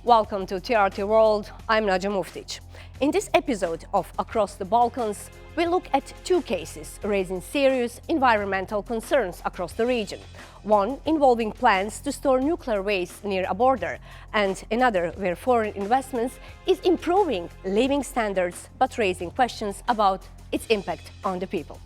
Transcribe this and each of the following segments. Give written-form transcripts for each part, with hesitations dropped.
Welcome to TRT World, I'm Nađa Muftić. In this episode of Across the Balkans, we look at two cases raising serious environmental concerns across the region. One involving plans to store nuclear waste near a border, and another where foreign investments is improving living standards but raising questions about its impact on the people.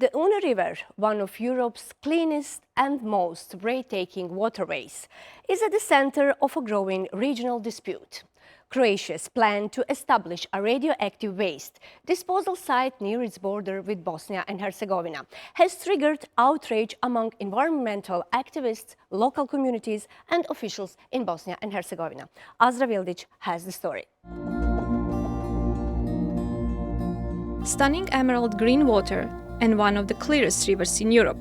The Una River, one of Europe's cleanest and most breathtaking waterways, is at the center of a growing regional dispute. Croatia's plan to establish a radioactive waste disposal site near its border with Bosnia and Herzegovina has triggered outrage among environmental activists, local communities and officials in Bosnia and Herzegovina. Azra Vildić has the story. Stunning emerald green water and one of the clearest rivers in Europe.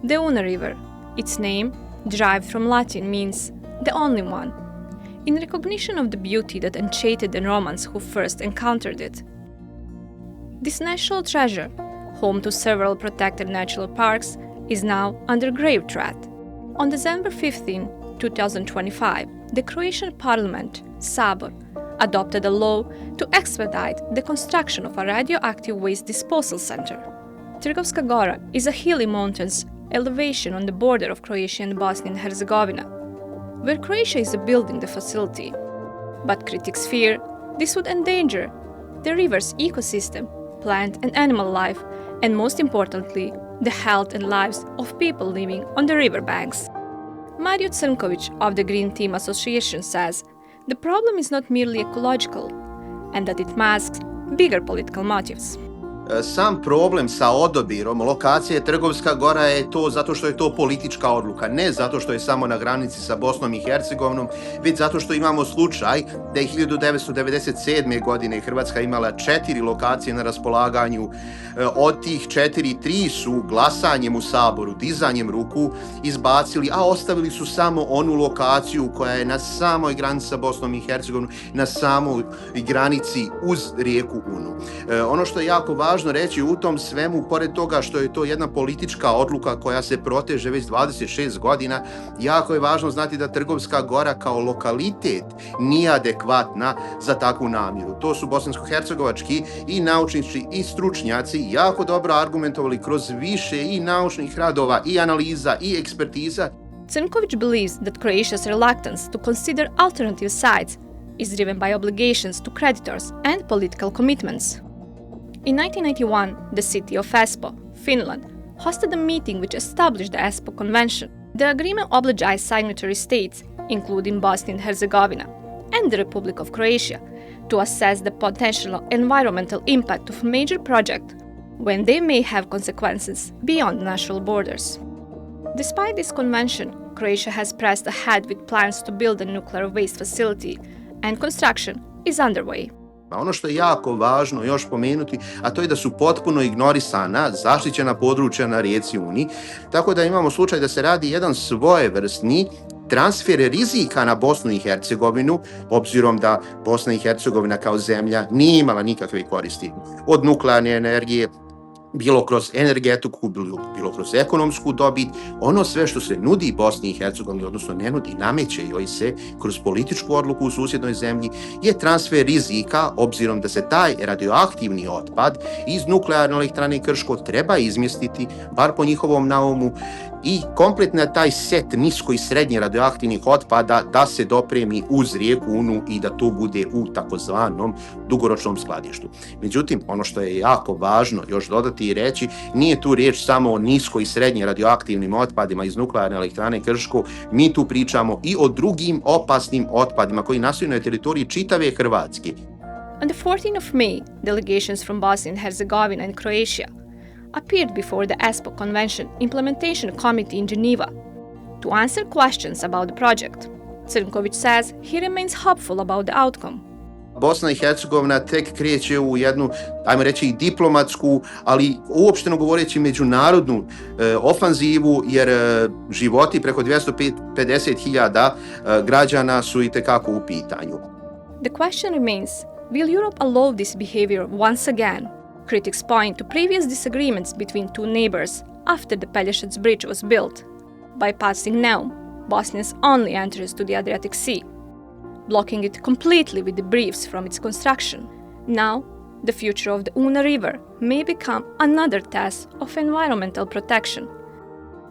The Una River, its name, derived from Latin, means the only one, in recognition of the beauty that enchanted the Romans who first encountered it. This national treasure, home to several protected natural parks, is now under grave threat. On December 15, 2025, the Croatian parliament, Sabor, adopted a law to expedite the construction of a radioactive waste disposal center. Trgovska Gora is a hilly mountain's elevation on the border of Croatia and Bosnia and Herzegovina, where Croatia is building the facility. But critics fear this would endanger the river's ecosystem, plant and animal life, and most importantly, the health and lives of people living on the riverbanks. Mario Crnković of the Green Team Association says the problem is not merely ecological and that it masks bigger political motives. Sam problem sa odabirom lokacije Trgovska Gora je to zato što je to politička odluka, ne zato što je samo na granici sa Bosnom i Hercegovinom, već zato što imamo slučaj da je 1997. godine Hrvatska imala 4 lokacije na raspolaganju. Od tih 3 su glasanjem u Saboru, dizanjem ruku izbacili, a ostavili su samo onu lokaciju koja je na samoj granici sa Bosnom i Hercegovinom, na samoj granici uz rijeku Unu. Ono što je jako važno reći u tom svemu, pored toga što je to jedna politička odluka koja se proteže već 26 godina, jako je važno znati da Trgovska Gora kao lokalitet nije adekvatna za takvu namjeru. To su bosansko-hercegovački i naučnici i stručnjaci jako dobro argumentovali kroz više i naučnih radova i analiza i ekspertiza. Crnković believes that Croatia's reluctance to consider alternative sites is driven by obligations to creditors and political commitments. In 1991, the city of Espoo, Finland, hosted a meeting which established the Espoo Convention. The agreement obliged signatory states, including Bosnia and Herzegovina and the Republic of Croatia, to assess the potential environmental impact of a major project when they may have consequences beyond national borders. Despite this convention, Croatia has pressed ahead with plans to build a nuclear waste facility, and construction is underway. Ono što je jako važno još pomenuti, a to je da su potpuno ignorisana zaštićena područja na rijeci Uni, tako da imamo slučaj da se radi jedan svojevrsni transfer rizika na Bosnu i Hercegovinu, obzirom da Bosna i Hercegovina kao zemlja nije imala nikakve koristi od nuklearne energije, bilo kroz energetiku, bilo kroz ekonomsku dobit. Ono sve što se nudi Bosni i Hercegovini, odnosno ne nudi, nameće joj se kroz političku odluku u susjednoj zemlji, je transfer rizika, obzirom da se taj radioaktivni otpad iz nuklearne elektrane Krško treba izmjestiti, bar po njihovom naumu, i kompletno taj set nisko i srednje radioaktivnih otpada da se dopremi uz rijeku Unu i da to bude u takozvanom dugoročnom skladištu. Međutim, ono što je jako važno još dodati i reći, nije tu riječ samo o nisko i srednje radioaktivnim otpadima iz nuklearne elektrane Krško, mi tu pričamo i o drugim opasnim otpadima koji nastaju na teritoriji čitave Hrvatske. On the 14th of May, delegations from Bosnia and Herzegovina and Croatia appeared before the Espoo Convention Implementation Committee in Geneva to answer questions about the project. Crnković says he remains hopeful about the outcome. Bosna i Hercegovina tek kreće u jednu, ajmo reći, diplomatsku, ali uopšteno govoreći međunarodnu ofanzivu, jer životi preko 250.000 građana su itekako u pitanju. The question remains, will Europe allow this behavior once again? Critics point to previous disagreements between two neighbors after the Pelješac Bridge was built. Bypassing Neum, Bosnia's only entrance to the Adriatic Sea, blocking it completely with debris from its construction. Now, the future of the Una River may become another test of environmental protection.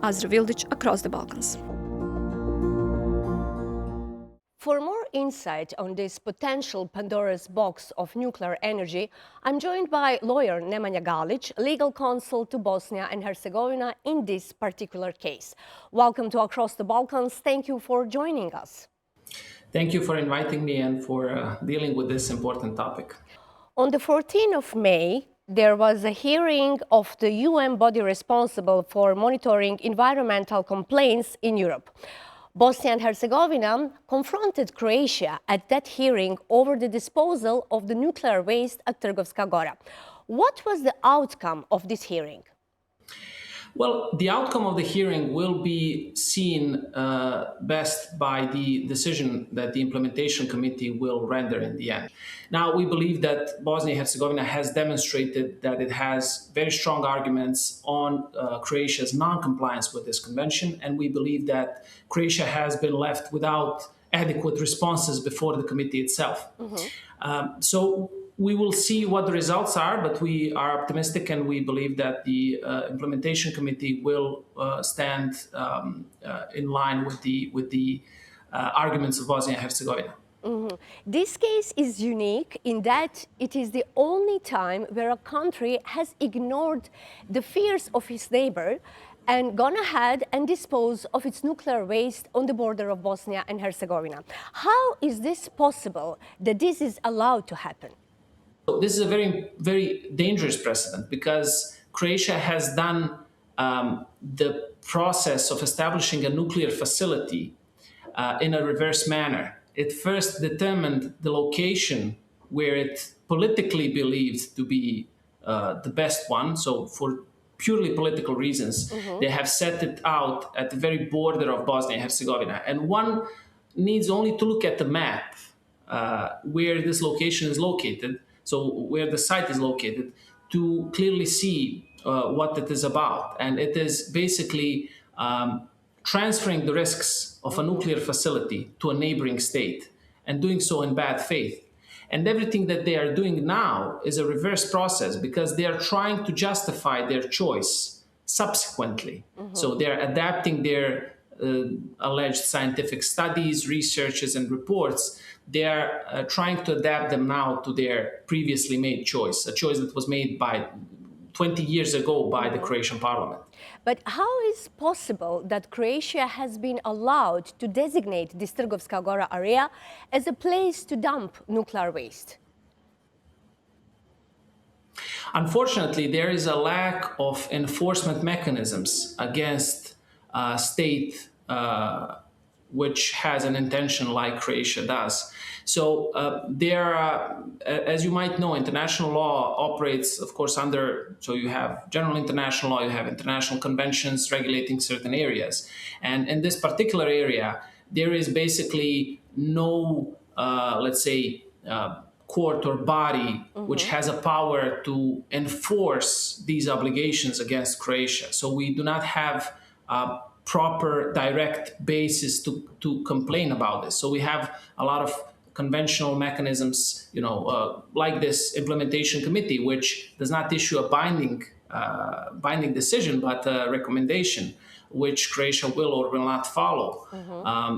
Azra Vildic, Across the Balkans. For more insight on this potential Pandora's box of nuclear energy, I'm joined by lawyer Nemanja Galic, legal counsel to Bosnia and Herzegovina in this particular case. Welcome to Across the Balkans. Thank you for joining us. Thank you for inviting me and for dealing with this important topic. On the 14th of May, there was a hearing of the UN body responsible for monitoring environmental complaints in Europe. Bosnia and Herzegovina confronted Croatia at that hearing over the disposal of the nuclear waste at Trgovska Gora. What was the outcome of this hearing? Well, the outcome of the hearing will be seen best by the decision that the implementation committee will render in the end. Now, we believe that Bosnia and Herzegovina has demonstrated that it has very strong arguments on Croatia's non-compliance with this convention, and we believe that Croatia has been left without adequate responses before the committee itself. So we will see what the results are, but we are optimistic and we believe that the implementation committee will stand in line with the arguments of Bosnia and Herzegovina. This case is unique in that it is the only time where a country has ignored the fears of its neighbor and gone ahead and disposed of its nuclear waste on the border of Bosnia and Herzegovina. How is this possible that this is allowed to happen? This is a very, very dangerous precedent because Croatia has done the process of establishing a nuclear facility in a reverse manner. It first determined the location where it politically believed to be the best one. So for purely political reasons, they have set it out at the very border of Bosnia and Herzegovina. And one needs only to look at the map where this location is located, so where the site is located, to clearly see what it is about. And it is basically transferring the risks of a nuclear facility to a neighboring state and doing so in bad faith. And everything that they are doing now is a reverse process because they are trying to justify their choice subsequently. So they're adapting their alleged scientific studies, researches, and reports. They are trying to adapt them now to their previously made choice, a choice that was made by 20 years ago by the Croatian parliament. But how is possible that Croatia has been allowed to designate this Trgovska Gora area as a place to dump nuclear waste? Unfortunately, there is a lack of enforcement mechanisms against a state which has an intention like Croatia does. So there are, as you might know, international law operates, of course, under, so you have general international law, you have international conventions regulating certain areas. And in this particular area, there is basically no, let's say, court or body which has a power to enforce these obligations against Croatia. So we do not have proper direct basis to complain about this. So we have a lot of conventional mechanisms, like this implementation committee, which does not issue a binding decision, but a recommendation, which Croatia will or will not follow.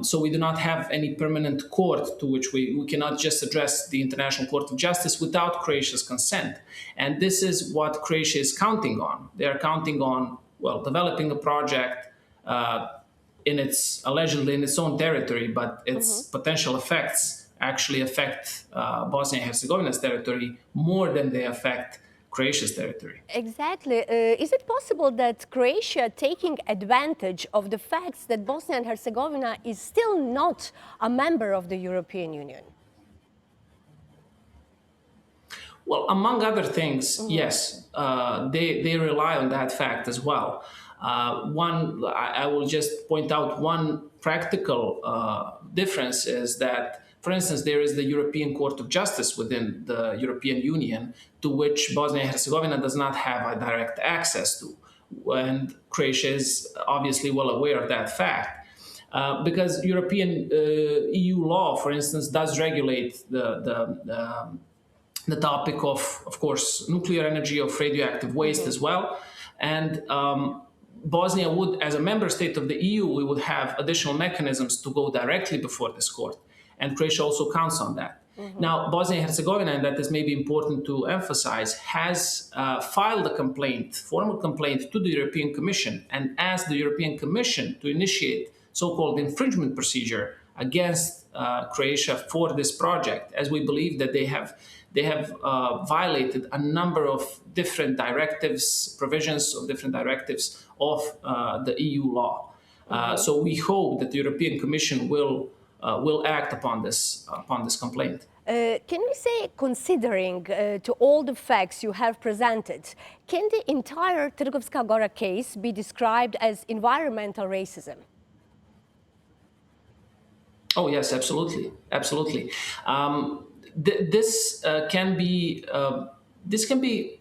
So we do not have any permanent court to which we cannot just address the International Court of Justice without Croatia's consent. And this is what Croatia is counting on. They are counting on, well, developing a project allegedly in its own territory, but its potential effects actually affect Bosnia and Herzegovina's territory more than they affect Croatia's territory. Exactly. Is it possible that Croatia, taking advantage of the fact that Bosnia and Herzegovina is still not a member of the European Union? Well, among other things, yes, they rely on that fact as well. I will just point out one practical difference is that For instance, there is the European Court of Justice within the European Union, to which Bosnia and Herzegovina does not have a direct access to. And Croatia is obviously well aware of that fact. Because European EU law, for instance, does regulate the topic of course, nuclear energy, of radioactive waste as well. And Bosnia would, as a member state of the EU, we would have additional mechanisms to go directly before this court. And Croatia also counts on that. Now, Bosnia and Herzegovina, and that is maybe important to emphasize, has filed a complaint, formal complaint to the European Commission, and asked the European Commission to initiate so-called infringement procedure against Croatia for this project, as we believe that they have violated a number of different directives, provisions of different directives of the EU law. So we hope that the European Commission will act upon this complaint. Can we say, considering to all the facts you have presented, can the entire Trgovska Gora case be described as environmental racism? Oh yes, absolutely, absolutely. This can be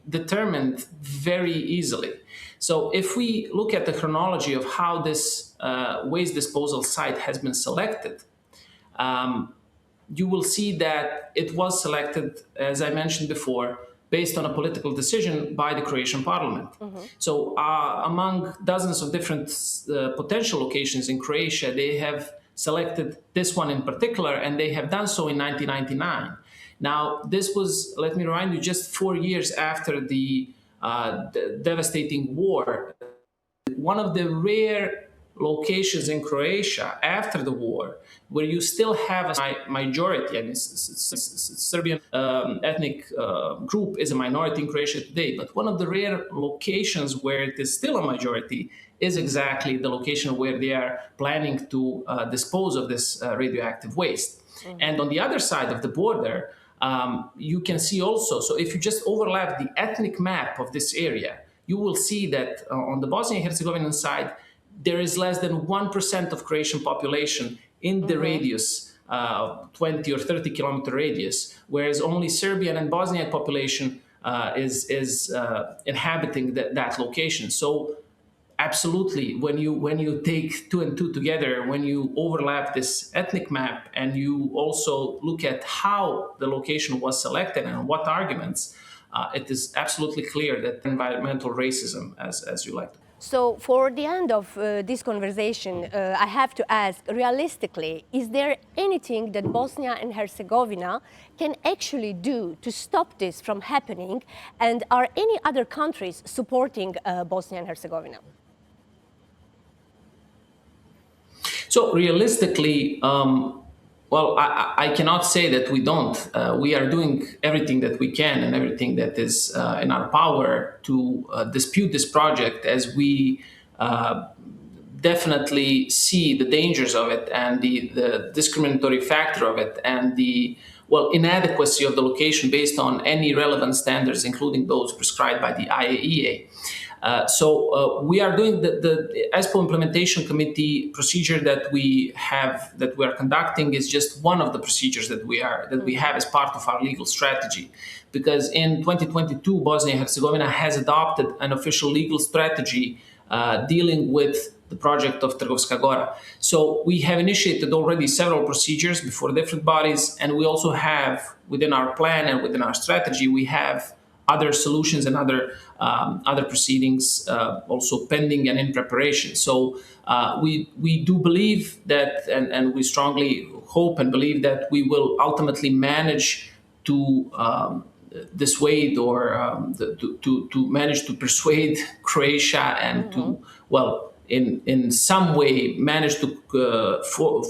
determined very easily. So if we look at the chronology of how this waste disposal site has been selected, you will see that it was selected, as I mentioned before, based on a political decision by the Croatian parliament. So among dozens of different potential locations in Croatia, they have selected this one in particular, and they have done so in 1999. Now, this was, let me remind you, just 4 years after the devastating war. One of the rare locations in Croatia after the war where you still have a majority, and Serbian ethnic group is a minority in Croatia today, but one of the rare locations where it is still a majority is exactly the location where they are planning to dispose of this radioactive waste. And on the other side of the border, you can see also, so if you just overlap the ethnic map of this area, you will see that on the Bosnian and Herzegovinian side, there is less than 1% of Croatian population in the radius, 20 or 30 kilometer radius, whereas only Serbian and Bosniak population is inhabiting that location. So absolutely, when you take 2 and 2 together, when you overlap this ethnic map and you also look at how the location was selected and what arguments, it is absolutely clear that environmental racism, as you like to. So for the end of this conversation, I have to ask, realistically, is there anything that Bosnia and Herzegovina can actually do to stop this from happening? And are any other countries supporting Bosnia and Herzegovina? So realistically, well, I cannot say that we don't. We are doing everything that we can and everything that is in our power to dispute this project, as we definitely see the dangers of it and the discriminatory factor of it and the, well, inadequacy of the location based on any relevant standards, including those prescribed by the IAEA. So we are doing the ESPO implementation committee procedure that we are conducting is just one of the procedures that we have as part of our legal strategy, because in 2022 Bosnia and Herzegovina has adopted an official legal strategy dealing with the project of Trgovska Gora. So we have initiated already several procedures before different bodies, and we also have within our plan and within our strategy we have other solutions and other proceedings also pending and in preparation. So we do believe that, and we strongly hope and believe that we will ultimately manage to dissuade or to manage to persuade Croatia and to, well, in some way manage to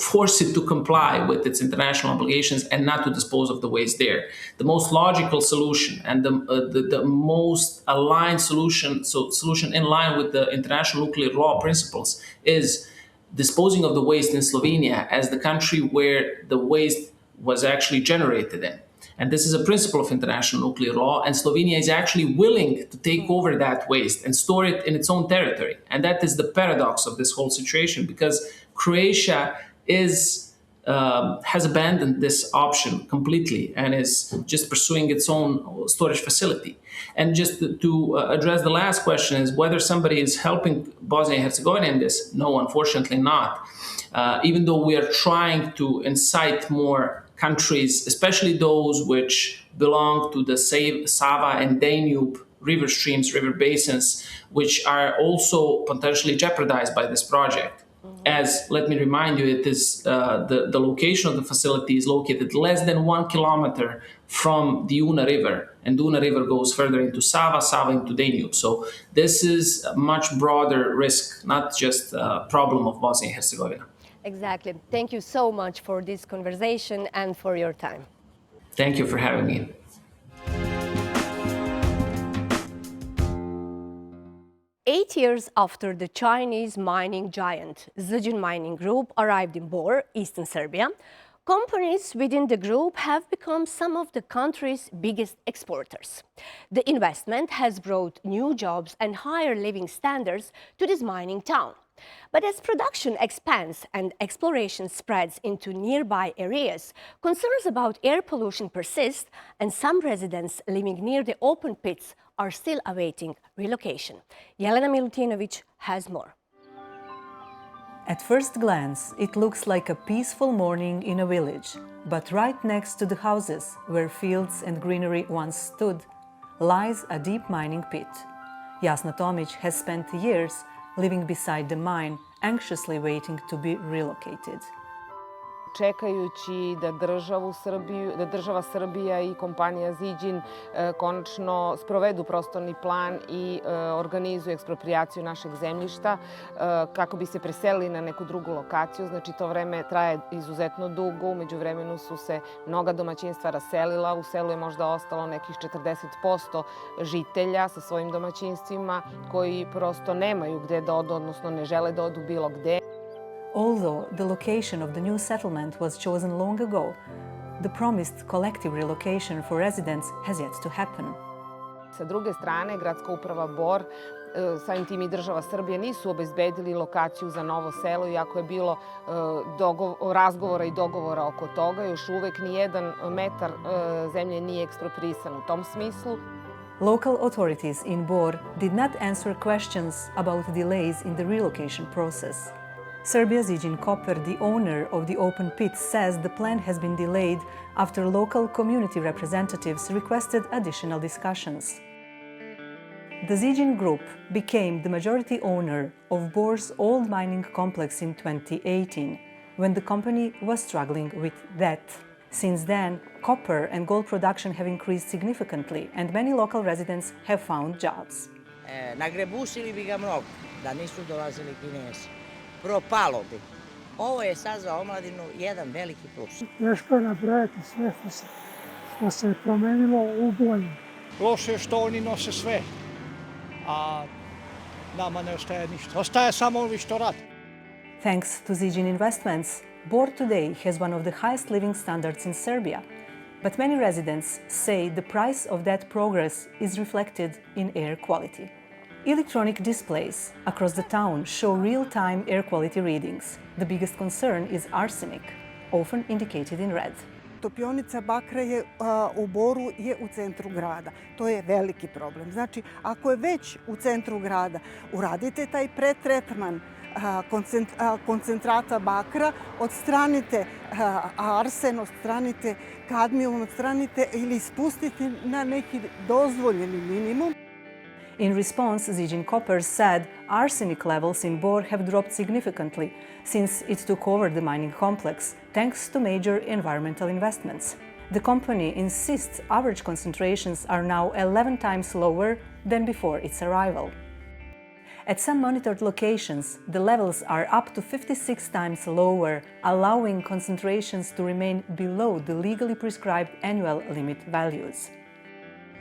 force it to comply with its international obligations and not to dispose of the waste there. The most logical solution and the most aligned solution, so solution in line with the international nuclear law principles, is disposing of the waste in Slovenia as the country where the waste was actually generated in. And this is a principle of international nuclear law, and Slovenia is actually willing to take over that waste and store it in its own territory. And that is the paradox of this whole situation, because Croatia is has abandoned this option completely and is just pursuing its own storage facility. And just to address the last question is whether somebody is helping Bosnia and Herzegovina in this. No, unfortunately not. Even though we are trying to incite more countries, especially those which belong to the Sava and Danube river streams, river basins, which are also potentially jeopardized by this project. As, let me remind you, it is the location of the facility is located less than 1 kilometer from the Una River, and the Una River goes further into Sava, Sava into Danube. So this is a much broader risk, not just a problem of Bosnia and Herzegovina. Exactly. Thank you so much for this conversation and for your time. Thank you for having me. Eight years after the Chinese mining giant Zijin Mining Group arrived in Bor, eastern Serbia, companies within the group have become some of the country's biggest exporters. The investment has brought new jobs and higher living standards to this mining town. But as production expands and exploration spreads into nearby areas, concerns about air pollution persist, and some residents living near the open pits are still awaiting relocation. Jelena Milutinovic has more. At first glance, it looks like a peaceful morning in a village, but right next to the houses, where fields and greenery once stood, lies a deep mining pit. Jasna Tomic has spent years living beside the mine, anxiously waiting to be relocated. Čekajući da država Srbija i kompanija Zijin konačno sprovedu prostorni plan i organizuju eksproprijaciju našeg zemljišta kako bi se preselili na neku drugu lokaciju. Znači, to vreme traje izuzetno dugo. U međuvremenu su se mnoga domaćinstva raselila. U selu je možda ostalo nekih 40% žitelja sa svojim domaćinstvima koji prosto nemaju gde da odu, odnosno ne žele da odu bilo gde. Although the location of the new settlement was chosen long ago, the promised collective relocation for residents has yet to happen. Sa druge strane, gradska uprava Bor, samim tim i država Srbije nisu obezbedili lokaciju za novo selo, iako je bilo razgovora i dogovora oko toga. Još uvek ni jedan metar zemlje nije eksproprisan u tom smislu. Local authorities in Bor did not answer questions about delays in the relocation process. Serbia's Zijin Copper, the owner of the open pit, says the plan has been delayed after local community representatives requested additional discussions. The Zijin Group became the majority owner of Bor's old mining complex in 2018, when the company was struggling with debt. Since then, copper and gold production have increased significantly, and many local residents have found jobs. Nagrebusili bi ga mnogo, da nisu dolazili Kinezi. Propalo bi. Ovo je sad za omladinu jedan veliki plus. Teško je nabrojati sve što se promenilo u bolje. Loše je što oni nose sve, a nama ne ostaje ništa. Ostaje samo ovi što rade. Thanks to Zijin investments, Bor today has one of the highest living standards in Serbia. But many residents say the price of that progress is reflected in air quality. Electronic displays across the town show real-time air quality readings. The biggest concern is arsenic, often indicated in red. Topionica bakra je u Boru je u centru grada. To je veliki problem. Znači, ako je već u centru grada, uradite taj pretretman koncentrata bakra, odstranite arsen, odstranite kadmijum, odstranite ili spustite na neki dozvoljeni minimum. In response, Zijin Copper said arsenic levels in Bor have dropped significantly since it took over the mining complex, thanks to major environmental investments. The company insists average concentrations are now 11 times lower than before its arrival. At some monitored locations, the levels are up to 56 times lower, allowing concentrations to remain below the legally prescribed annual limit values.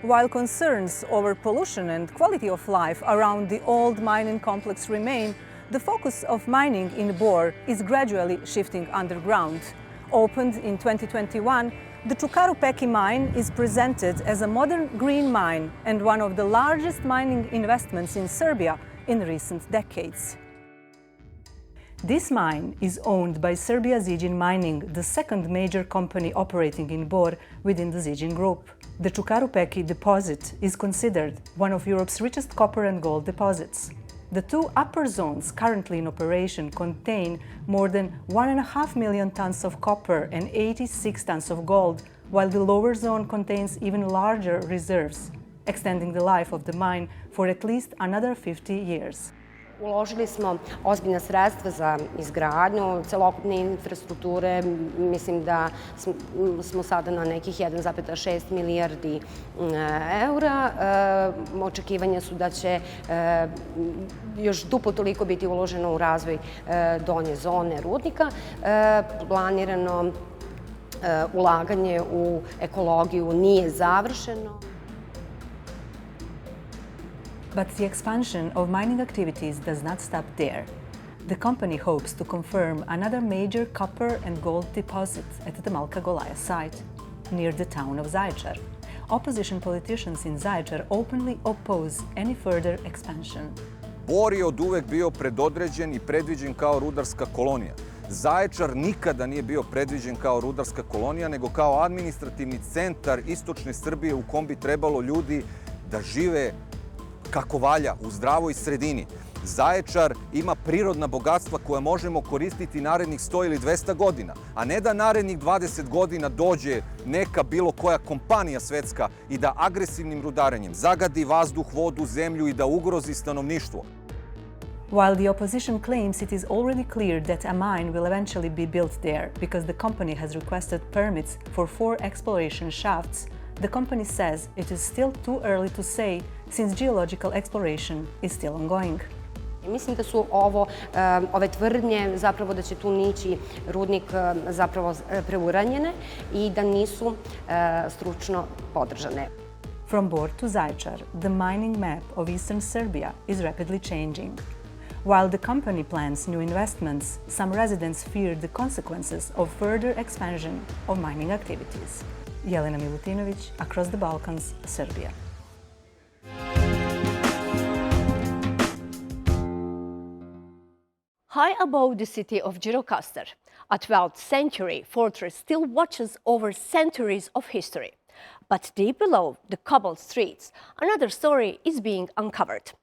While concerns over pollution and quality of life around the old mining complex remain, the focus of mining in Bor is gradually shifting underground. Opened in 2021, the Čukaru Peki mine is presented as a modern green mine and one of the largest mining investments in Serbia in recent decades. This mine is owned by Serbia's Zijin Mining, the second major company operating in Bor within the Zijin Group. The Čukaru Peki deposit is considered one of Europe's richest copper and gold deposits. The two upper zones currently in operation contain more than 1.5 million tons of copper and 86 tons of gold, while the lower zone contains even larger reserves, extending the life of the mine for at least another 50 years. Uložili smo ozbiljna sredstva za izgradnju celokupne infrastrukture. Mislim da smo sada na nekih 1,6 milijardi eura. Očekivanja su da će još duplo toliko biti uloženo u razvoj donje zone rudnika. Planirano ulaganje u ekologiju nije završeno. But the expansion of mining activities does not stop there. The company hopes to confirm another major copper and gold deposit at the Malka Golaya site, near the town of Zaječar. Opposition politicians in Zaječar openly oppose any further expansion. Bor je od uvek bio predodređen i predviđen kao rudarska kolonija. Zaječar nikada nije bio predviđen kao rudarska kolonija, nego kao administrativni centar istočne Srbije u kom bi trebalo ljudi da žive kako valja, u zdravoj sredini. Zaječar ima prirodna bogatstva koja možemo koristiti narednih 100 ili 200 godina, a ne da narednih 20 godina dođe neka bilo koja kompanija svetska i da agresivnim rudarenjem zagadi vazduh, vodu, zemlju i da ugrozi stanovništvo. While the opposition claims it is already clear that a mine will eventually be built there because the company has requested permits for 4 exploration shafts, the company says it is still too early to say since geological exploration is still ongoing. Mislim da su ove tvrdnje zapravo da će tu nići rudnik zapravo preuranjene i da nisu stručno podržane. From Bor to Zaječar, the mining map of eastern Serbia is rapidly changing. While the company plans new investments, some residents fear the consequences of further expansion of mining activities. Jelena Milutinović, Across the Balkans, Serbia. High above the city of Gjirokastar, a 12th century fortress still watches over centuries of history. But deep below the cobbled streets, another story is being uncovered.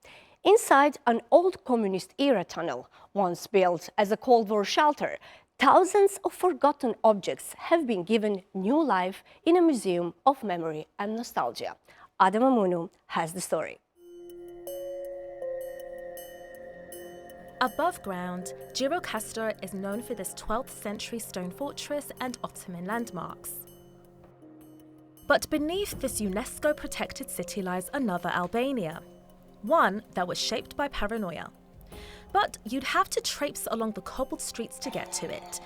Inside an old communist-era tunnel, once built as a Cold War shelter, thousands of forgotten objects have been given new life in a museum of memory and nostalgia. Adam Amunu has the story. Above ground, Gjirokastar is known for this 12th century stone fortress and Ottoman landmarks. But beneath this UNESCO-protected city lies another Albania, one that was shaped by paranoia. But you'd have to traipse along the cobbled streets to get to it,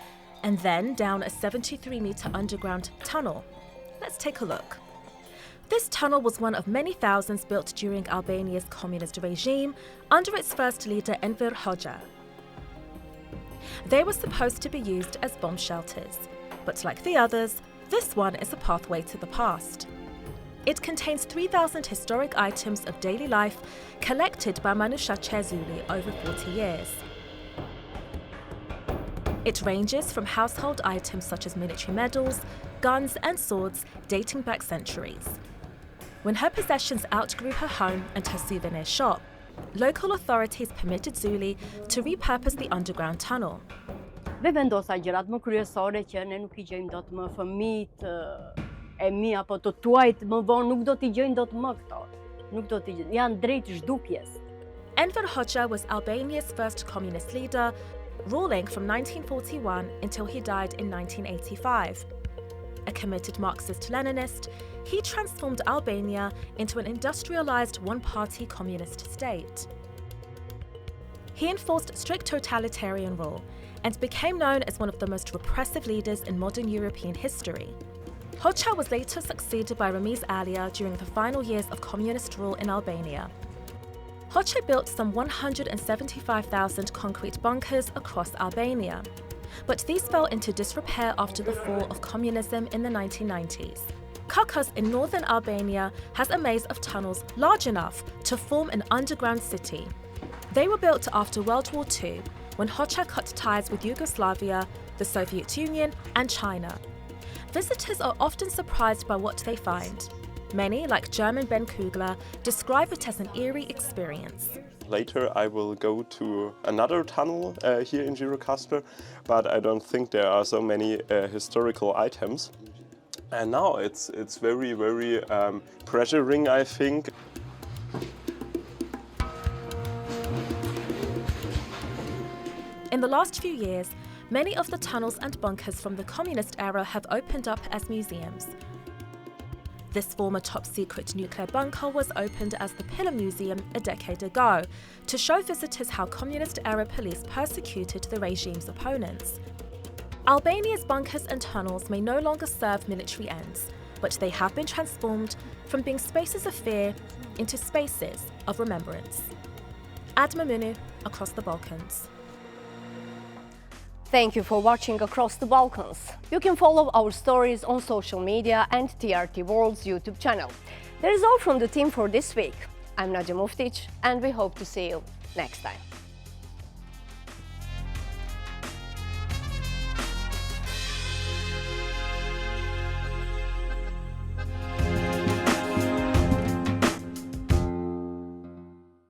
and then down a 73-metre underground tunnel. Let's take a look. This tunnel was one of many thousands built during Albania's communist regime under its first leader Enver Hoxha. They were supposed to be used as bomb shelters, but like the others, this one is a pathway to the past. It contains 3,000 historic items of daily life collected by Manuša Čezuli over 40 years. It ranges from household items such as military medals, guns and swords dating back centuries. When her possessions outgrew her home and her souvenir shop, local authorities permitted Zuli to repurpose the underground tunnel. Dhe vendosa gjërat më kryesore që ne nuk I gjejmë dot më fëmijët e mi apo të tuajt më vonë nuk do t'i gjejnë dot më këto. Nuk do t'i gjejnë. Janë drejt zhdukjes. Enver Hoxha was Albania's first communist leader, ruling from 1941 until he died in 1985. A committed Marxist-Leninist, he transformed Albania into an industrialized one-party communist state. He enforced strict totalitarian rule and became known as one of the most repressive leaders in modern European history. Hoxha was later succeeded by Ramiz Alia during the final years of communist rule in Albania. Hoxha built some 175,000 concrete bunkers across Albania, but these fell into disrepair after the fall of communism in the 1990s. Kakas in northern Albania has a maze of tunnels large enough to form an underground city. They were built after World War II, when Hoxha cut ties with Yugoslavia, the Soviet Union, and China. Visitors are often surprised by what they find. Many, like German Ben Kugler, describe it as an eerie experience. Later I will go to another tunnel here in Gjirokasper, but I don't think there are so many historical items. And now it's very, very pressuring, I think. In the last few years, many of the tunnels and bunkers from the communist era have opened up as museums. This former top-secret nuclear bunker was opened as the Pillar Museum a decade ago to show visitors how communist-era police persecuted the regime's opponents. Albania's bunkers and tunnels may no longer serve military ends, but they have been transformed from being spaces of fear into spaces of remembrance. Adma Munu, Across the Balkans. Thank you for watching Across the Balkans. You can follow our stories on social media and TRT World's YouTube channel. That is all from the team for this week. I'm Nadia Muftic, and we hope to see you next time.